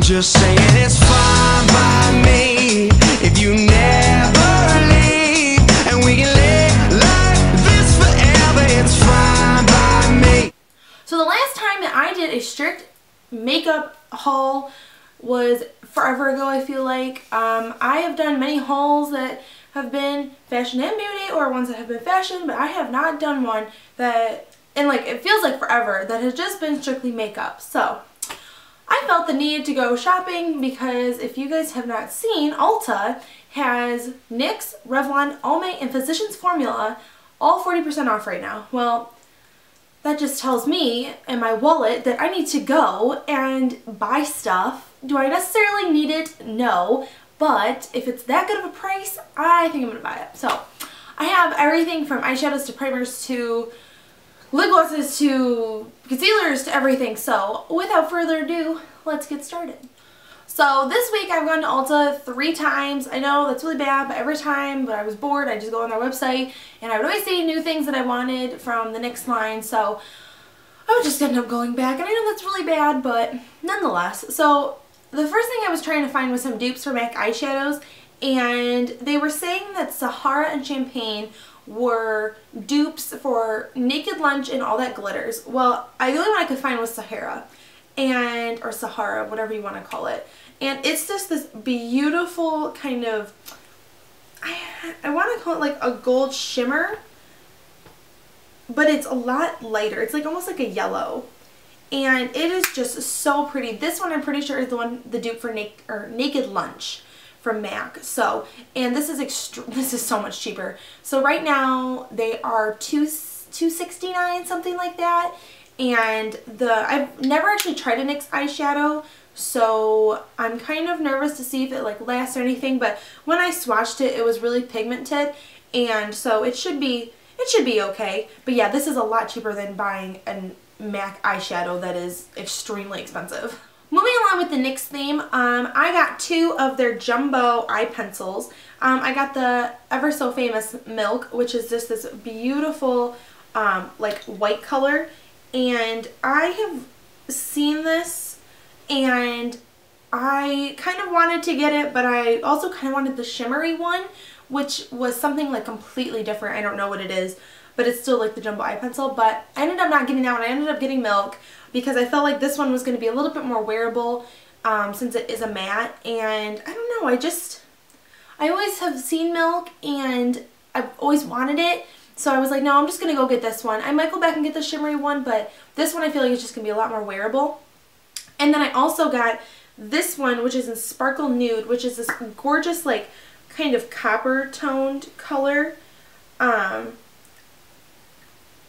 I'm just saying it's fine by me if you never leave, and we can live like this forever. It's fine by me. So the last time that I did a strict makeup haul was forever ago, I feel like. I have done many hauls that have been fashion and beauty, or ones that have been fashion, but I have not done one that, and like it feels like forever, that has just been strictly makeup. So I felt the need to go shopping because if you guys have not seen, Ulta has NYX, Revlon, Almay, and Physicians Formula all 40% off right now. Well, that just tells me and my wallet that I need to go and buy stuff. Do I necessarily need it? No. But if it's that good of a price, I think I'm going to buy it. So I have everything from eyeshadows to primers to lip glosses to concealers to everything. So without further ado, let's get started. So this week I've gone to Ulta 3 times. I know that's really bad, but every time when I was bored, I just go on their website and I would always see new things that I wanted from the NYX line. So I would just end up going back, and I know that's really bad, but nonetheless. So the first thing I was trying to find was some dupes for MAC eyeshadows, and they were saying that Sahara and Champagne were dupes for Naked Lunch and all that glitters. Well, the only one I could find was Sahara, or Sahara, whatever you want to call it. And it's just this beautiful kind of, I want to call it like a gold shimmer, but it's a lot lighter. It's like almost like a yellow. And it is just so pretty. This one I'm pretty sure is the dupe for Naked Lunch from MAC. So, and this is so much cheaper. So right now they are $269, something like that. And I've never actually tried a NYX eyeshadow, so I'm kind of nervous to see if it like lasts or anything. But when I swatched it, it was really pigmented, and so it should be okay. But yeah, this is a lot cheaper than buying a MAC eyeshadow that is extremely expensive. Moving along with the NYX theme, I got 2 of their jumbo eye pencils. I got the ever so famous Milk, which is just this beautiful like white color, and I have seen this and I kind of wanted to get it, but I also kind of wanted the shimmery one, which was something like completely different. I don't know what it is, but it's still like the jumbo eye pencil. But I ended up not getting that one. I ended up getting Milk because I felt like this one was going to be a little bit more wearable since it is a matte. And I don't know, I always have seen Milk and I've always wanted it. So I was like, no, I'm just going to go get this one. I might go back and get the shimmery one, but this one I feel like is just going to be a lot more wearable. And then I also got this one, which is in Sparkle Nude, which is this gorgeous like kind of copper toned color.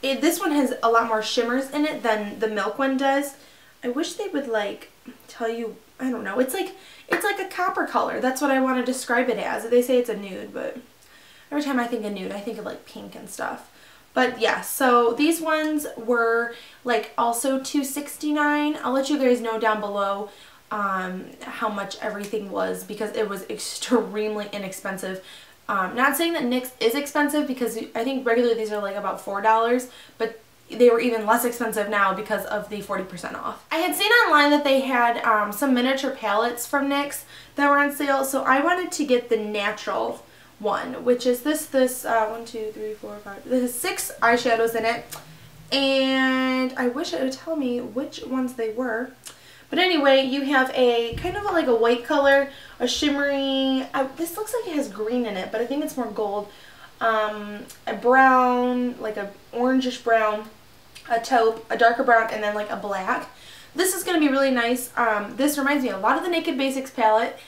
This one has a lot more shimmers in it than the Milk one does. I wish they would like tell you, I don't know, it's like a copper color. That's what I want to describe it as. They say it's a nude, but every time I think of nude, I think of like pink and stuff. But yeah, so these ones were like also $269. I'll let you guys know down below how much everything was because it was extremely inexpensive. Not saying that NYX is expensive because I think regularly these are like about $4, but they were even less expensive now because of the 40% off. I had seen online that they had some miniature palettes from NYX that were on sale, so I wanted to get the natural one, which is this 1, 2, 3, 4, 5, there's 6 eyeshadows in it, and I wish it would tell me which ones they were. But anyway, you have a kind of like a white color, a shimmery, this looks like it has green in it, but I think it's more gold, a brown, like a orangish brown, a taupe, a darker brown, and then like a black. This is going to be really nice. This reminds me a lot of the Naked Basics palette.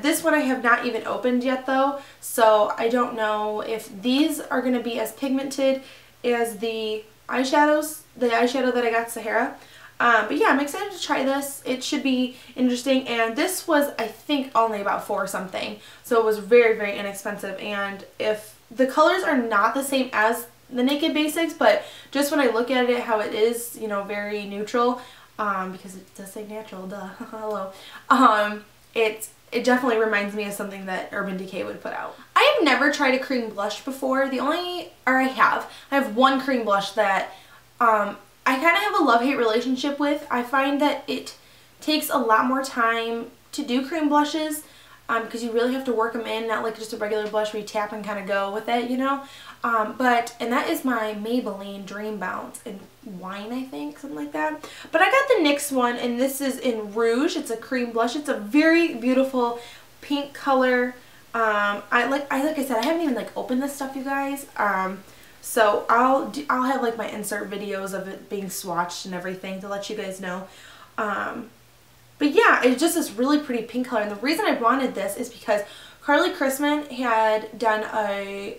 This one I have not even opened yet though, so I don't know if these are going to be as pigmented as the eyeshadows, the eyeshadow that I got Sahara. But yeah, I'm excited to try this. It should be interesting, and this was I think only about $4 something, so it was very, very inexpensive. And if the colors are not the same as the Naked Basics, but just when I look at it how it is, you know, very neutral, because it does say natural, duh, hello, it definitely reminds me of something that Urban Decay would put out. I have never tried a cream blush before. I have one cream blush that I kind of have a love-hate relationship with. I find that it takes a lot more time to do cream blushes because you really have to work them in, not like just a regular blush where you tap and kind of go with it, you know. And that is my Maybelline Dream Bounce in Wine, I think, something like that. But I got the NYX one, and this is in Rouge. It's a cream blush. It's a very beautiful pink color. Like I said, I haven't even like opened this stuff, you guys. So I'll have like my insert videos of it being swatched and everything to let you guys know. But yeah, it's just this really pretty pink color. And the reason I wanted this is because Carly Chrisman had done a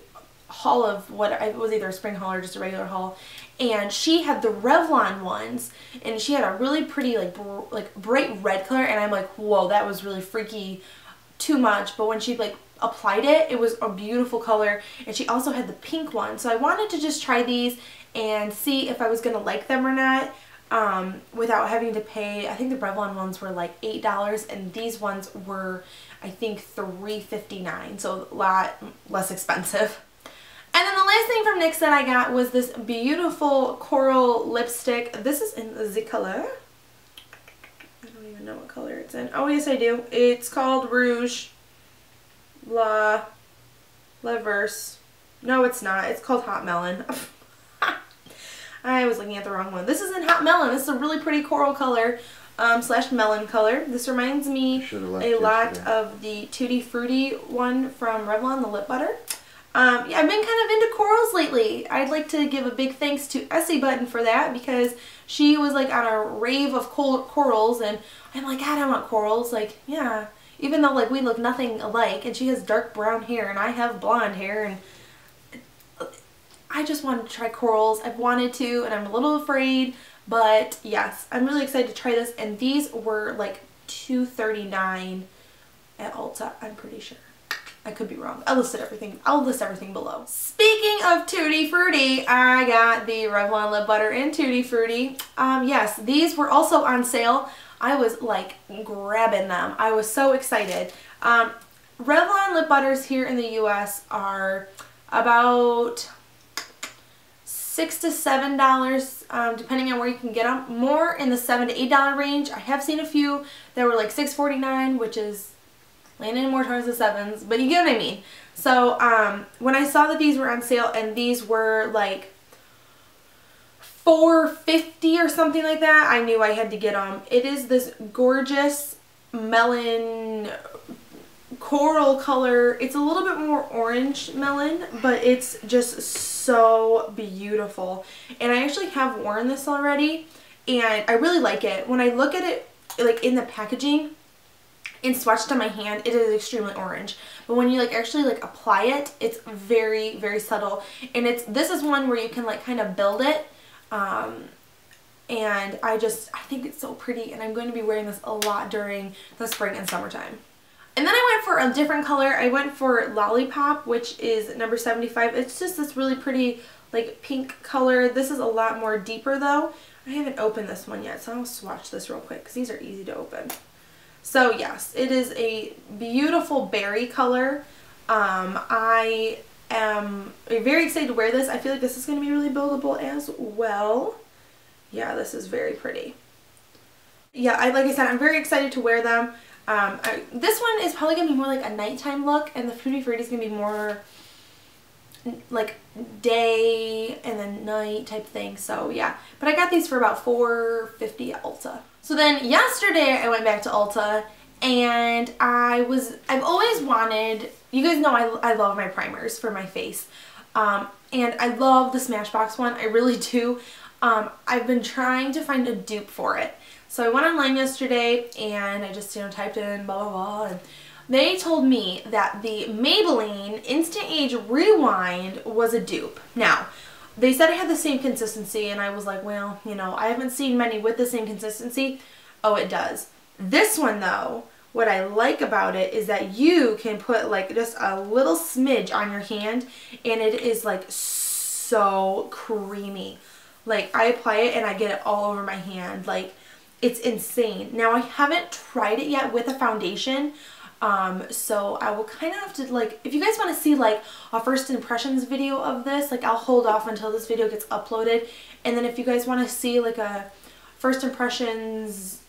haul of what it was, either a spring haul or just a regular haul, and she had the Revlon ones, and she had a really pretty like bright red color, and I'm like, whoa, that was really freaky, too much. But when she like applied it, it was a beautiful color. And she also had the pink one, so I wanted to just try these and see if I was gonna like them or not, without having to pay. I think the Revlon ones were like $8, and these ones were, I think, $3.59, so a lot less expensive. And then the last thing from NYX that I got was this beautiful coral lipstick. This is in the color, I don't even know what color it's in. Oh yes, I do. It's called Rouge La Verse. No, it's not. It's called Hot Melon. I was looking at the wrong one. This is in Hot Melon. This is a really pretty coral color slash melon color. This reminds me a lot of the Tutti Frutti one from Revlon, the lip butter. Yeah, I've been kind of into corals lately. I'd like to give a big thanks to Essie Button for that, because she was like on a rave of corals, and I'm like, God, I want corals. Like, yeah, even though like we look nothing alike, and she has dark brown hair and I have blonde hair, and I just wanted to try corals. I've wanted to, and I'm a little afraid, but yes, I'm really excited to try this. And these were like $2.39 at Ulta, I'm pretty sure. I could be wrong. I'll list everything below. Speaking of Tutti Frutti, I got the Revlon lip butter in Tutti Frutti. Yes, these were also on sale. I was like grabbing them. I was so excited. Revlon lip butters here in the US are about $6 to $7, depending on where you can get them. More in the $7 to $8 range. I have seen a few that were like $6.49, which is landing more towards the sevens, but you get what I mean. So when I saw that these were on sale, and these were like $4.50 or something like that, I knew I had to get them. It is this gorgeous melon coral color. It's a little bit more orange melon, but it's just so beautiful. And I actually have worn this already, and I really like it. When I look at it like in the packaging and swatched on my hand, it is extremely orange. But when you like actually like apply it, it's very, very subtle. And this is one where you can like kind of build it. And I think it's so pretty, and I'm going to be wearing this a lot during the spring and summertime. And then I went for a different color. I went for Lollipop, which is number 75. It's just this really pretty like pink color. This is a lot more deeper though. I haven't opened this one yet, so I'll swatch this real quick because these are easy to open. So yes, it is a beautiful berry color. I am very excited to wear this. I feel like this is going to be really buildable as well. Yeah, this is very pretty. Yeah, like I said, I'm very excited to wear them. This one is probably going to be more like a nighttime look, and the Tutti Frutti is going to be more like day and then night type thing. So yeah, but I got these for about $4.50 at Ulta. So then yesterday I went back to Ulta, and I've always wanted, you guys know I love my primers for my face, and I love the Smashbox one, I really do. I've been trying to find a dupe for it. So I went online yesterday, and I just typed in blah blah blah, and they told me that the Maybelline Instant Age Rewind was a dupe. Now, they said it had the same consistency, and I was like, well, I haven't seen many with the same consistency. Oh, it does. This one, though, what I like about it is that you can put like just a little smidge on your hand, and it is like so creamy. Like, I apply it and I get it all over my hand. Like, it's insane. Now, I haven't tried it yet with a foundation. So I will kind of have to, like, if you guys want to see like a first impressions video of this, like, I'll hold off until this video gets uploaded. And then if you guys want to see like a first impressions,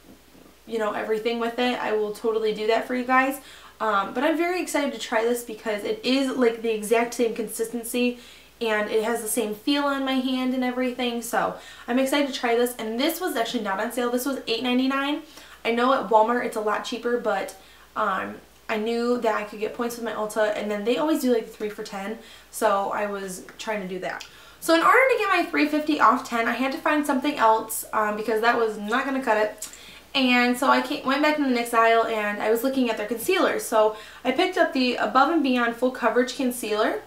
you know, everything with it, I will totally do that for you guys. But I'm very excited to try this because it is like the exact same consistency and it has the same feel on my hand and everything. So I'm excited to try this. And this was actually not on sale. This was $8.99. I know at Walmart it's a lot cheaper, but I knew that I could get points with my Ulta, and then they always do like 3 for $10. So I was trying to do that. So in order to get my $3.50 off 10, I had to find something else because that was not going to cut it. And so I went back in the next aisle and I was looking at their concealers. So I picked up the Above and Beyond Full Coverage Concealer.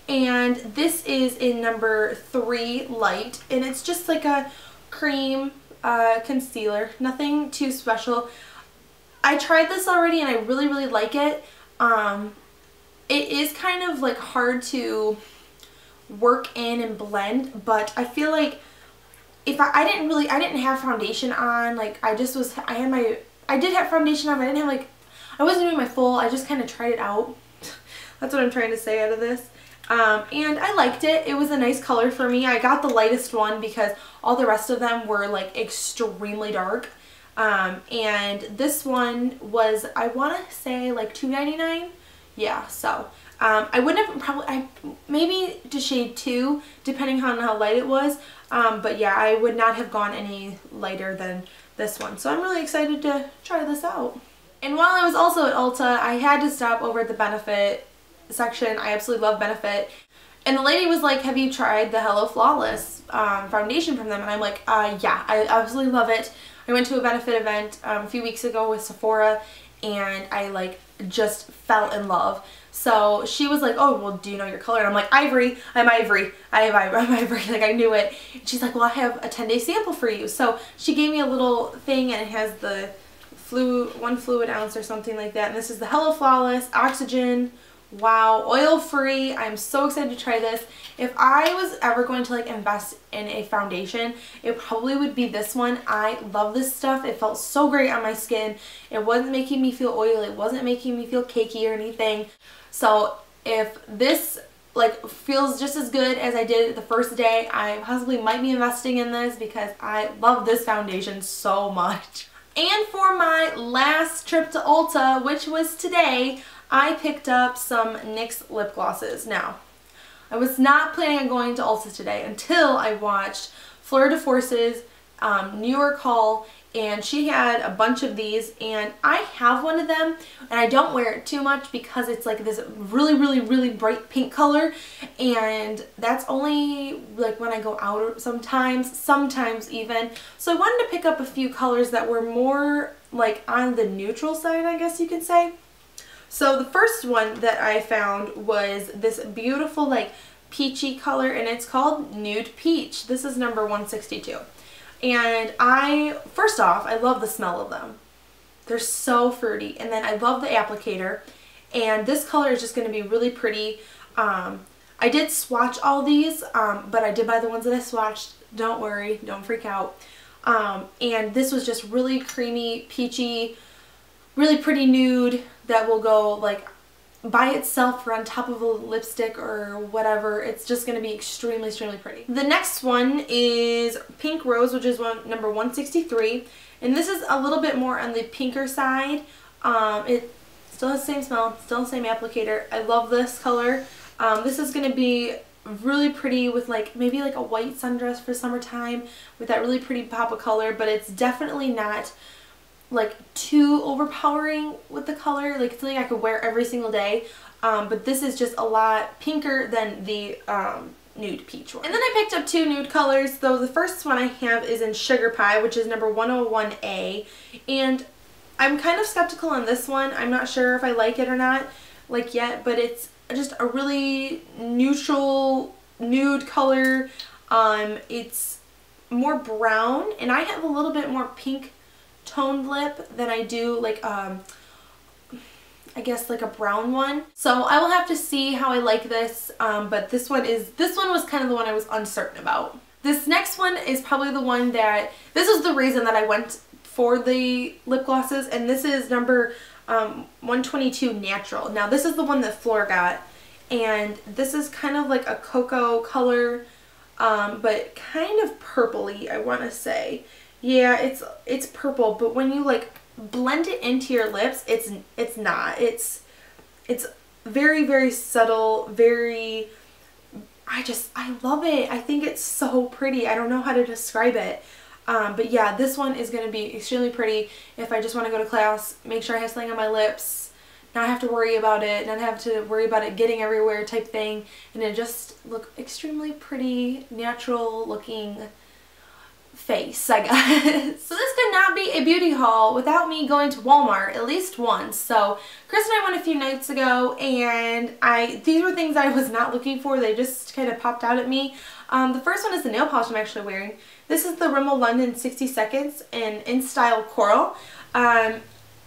And this is in number 3 Light. And it's just like a cream concealer. Nothing too special. I tried this already and I really, really like it. It is kind of like hard to work in and blend, but I feel like if I didn't have foundation on, like I did have foundation on, but I didn't have like, I wasn't doing my full, I just kind of tried it out. That's what I'm trying to say out of this. And I liked it. It was a nice color for me. I got the lightest one because all the rest of them were like extremely dark. And this one was, I want to say like $2.99. Yeah, so I wouldn't have maybe to shade 2 depending on how light it was. But yeah, I would not have gone any lighter than this one. So I'm really excited to try this out. And while I was also at Ulta, I had to stop over at the Benefit section. I absolutely love Benefit. And the lady was like, have you tried the Hello Flawless foundation from them? And I'm like, yeah, I absolutely love it. I went to a Benefit event a few weeks ago with Sephora and I like just fell in love. So she was like, oh, well, do you know your color? And I'm like, Ivory. I'm Ivory. I'm Ivory. Like, I knew it. And she's like, well, I have a 10-day sample for you. So she gave me a little thing and it has the one fluid ounce or something like that. And this is the Hello Flawless Oxygen. Wow, oil-free. I'm so excited to try this. If I was ever going to like invest in a foundation, it probably would be this one. I love this stuff. It felt so great on my skin. It wasn't making me feel oily. It wasn't making me feel cakey or anything. So if this like feels just as good as I did the first day, I possibly might be investing in this because I love this foundation so much. And for my last trip to Ulta, which was today, I picked up some NYX lip glosses. Now, I was not planning on going to Ulta today until I watched Fleur de Force's New York haul, and she had a bunch of these, and I have one of them, and I don't wear it too much because it's like this really, really, really bright pink color, and that's only like when I go out sometimes even. So I wanted to pick up a few colors that were more like on the neutral side, I guess you could say. So the first one that I found was this beautiful like peachy color, and it's called Nude Peach. This is number 162. And first off, I love the smell of them. They're so fruity. And then I love the applicator. And this color is just going to be really pretty. I did swatch all these, but I did buy the ones that I swatched. Don't worry, don't freak out. And this was just really creamy, peachy, really pretty nude that will go like by itself or on top of a lipstick or whatever. It's just going to be extremely, extremely pretty. The next one is Pink Rose, which is number 163. And this is a little bit more on the pinker side. It still has the same smell, still the same applicator. I love this color. This is going to be really pretty with like maybe like a white sundress for summertime with that really pretty pop of color, but it's definitely not like too overpowering with the color. Like it's something I could wear every single day, but this is just a lot pinker than the Nude Peach one. And then I picked up 2 nude colors, though. The first one I have is in Sugar Pie, which is number 101A, and I'm kind of skeptical on this one. I'm not sure if I like it or not like yet, but it's just a really neutral nude color. It's more brown, and I have a little bit more pink toned lip than I do like I guess like a brown one. So I will have to see how I like this, but this one was kind of the one I was uncertain about. This next one is probably the one that, this is the reason that I went for the lip glosses, and this is number 122 Natural. Now this is the one that Fleur got, and this is kind of like a cocoa color, but kind of purpley, I want to say. Yeah, it's purple, but when you like blend it into your lips, it's not. It's very, very subtle, very, I love it. I think it's so pretty. I don't know how to describe it. But yeah, this one is going to be extremely pretty if I just want to go to class, make sure I have something on my lips, not have to worry about it, not have to worry about it getting everywhere type thing, and it just look extremely pretty, natural looking face, I guess. So this could not be a beauty haul without me going to Walmart at least once. So Chris and I went a few nights ago, and these were things I was not looking for. They just kind of popped out at me. The first one is the nail polish I'm actually wearing. This is the Rimmel London 60 Seconds in Instyle Coral.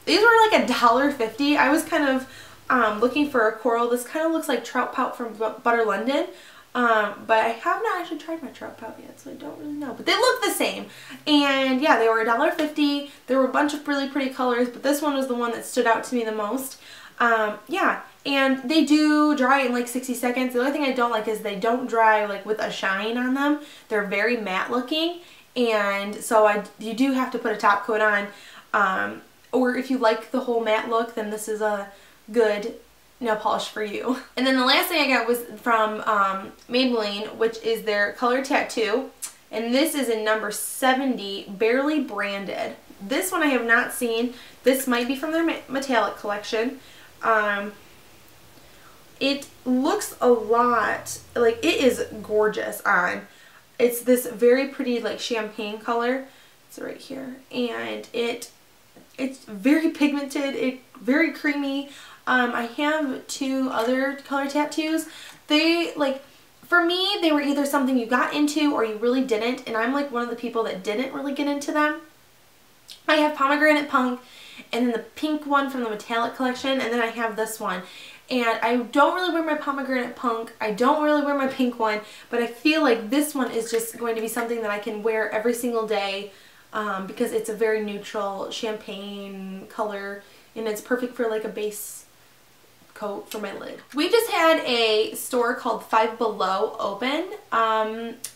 These were like $1.50. I was kind of looking for a coral. This kind of looks like Trout Pout from Butter London. But I have not actually tried my Trout Pout yet, so I don't really know. But they look the same. And yeah, they were $1.50. There were a bunch of really pretty colors, but this one was the one that stood out to me the most. Yeah, and they do dry in like 60 seconds. The only thing I don't like is they don't dry like with a shine on them. They're very matte looking, and so you do have to put a top coat on. Or if you like the whole matte look, then this is a good nail polish for you. And then the last thing I got was from Maybelline, which is their Color Tattoo. And this is in number 70, Barely Branded. This one I have not seen. This might be from their metallic collection. It looks a lot, like it is gorgeous on. It's this very pretty like champagne color. It's right here. And it's very pigmented, very creamy. I have two other color tattoos. They, like, for me, they were either something you got into or you really didn't, and I'm like one of the people that didn't really get into them. I have Pomegranate Punk, and then the pink one from the metallic collection, and then I have this one. And I don't really wear my Pomegranate Punk, I don't really wear my pink one, but I feel like this one is just going to be something that I can wear every single day. Because it's a very neutral champagne color, and it's perfect for like a base coat for my lid. We just had a store called Five Below open.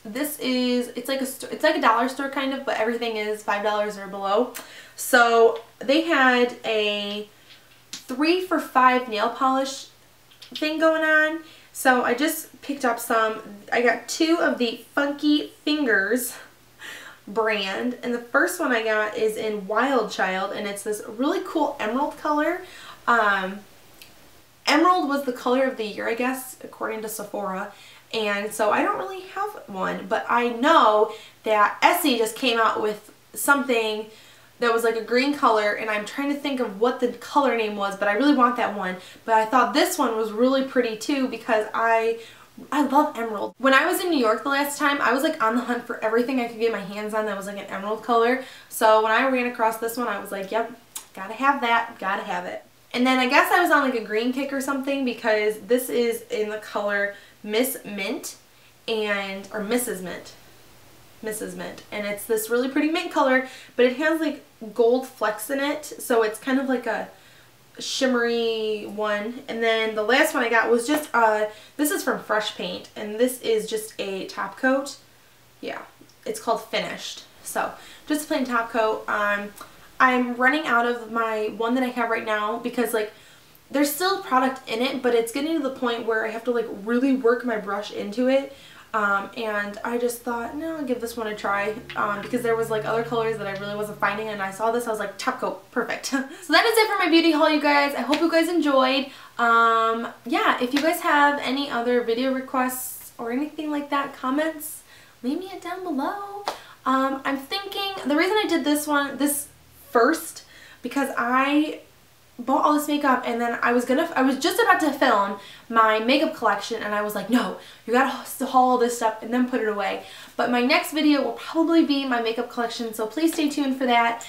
It's like a dollar store kind of, but everything is $5 or below. So they had a 3 for $5 nail polish thing going on. So I just picked up some. I got 2 of the Funky Fingers brand, and the first one I got is in Wild Child, and it's this really cool emerald color. Emerald was the color of the year, I guess, according to Sephora, and so I don't really have one, but I know that Essie just came out with something that was like a green color, and I'm trying to think of what the color name was, but I really want that one. But I thought this one was really pretty too, because I love emerald. When I was in New York the last time, I was like on the hunt for everything I could get my hands on that was like an emerald color. So when I ran across this one, I was like, yep, gotta have that, gotta have it. And then I guess I was on like a green kick or something, because this is in the color Miss Mint, or Mrs. Mint. Mrs. Mint. And it's this really pretty mint color, but it has like gold flecks in it. So it's kind of like a shimmery one. And then the last one I got was just this is from Fresh Paint, and this is just a top coat. Yeah, it's called Finished. So just a plain top coat. I'm running out of my one that I have right now, because like there's still product in it, but it's getting to the point where I have to like really work my brush into it. And I just thought, no, I'll give this one a try, because there was like other colors that I really wasn't finding, and I saw this, I was like, top coat, perfect. So that is it for my beauty haul, you guys. I hope you guys enjoyed. Yeah, if you guys have any other video requests or anything like that, comments, leave me it down below. I'm thinking, the reason I did this first, because I bought all this makeup, and then I was just about to film my makeup collection, and I was like, no, you gotta haul all this stuff and then put it away. But my next video will probably be my makeup collection, so please stay tuned for that.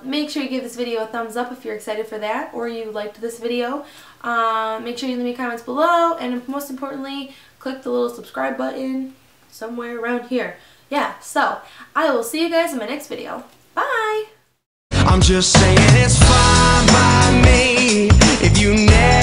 Make sure you give this video a thumbs up if you're excited for that, or you liked this video. Make sure you leave me comments below, and most importantly, click the little subscribe button somewhere around here. Yeah, so I will see you guys in my next video. Bye! I'm just saying it's fine by me if you never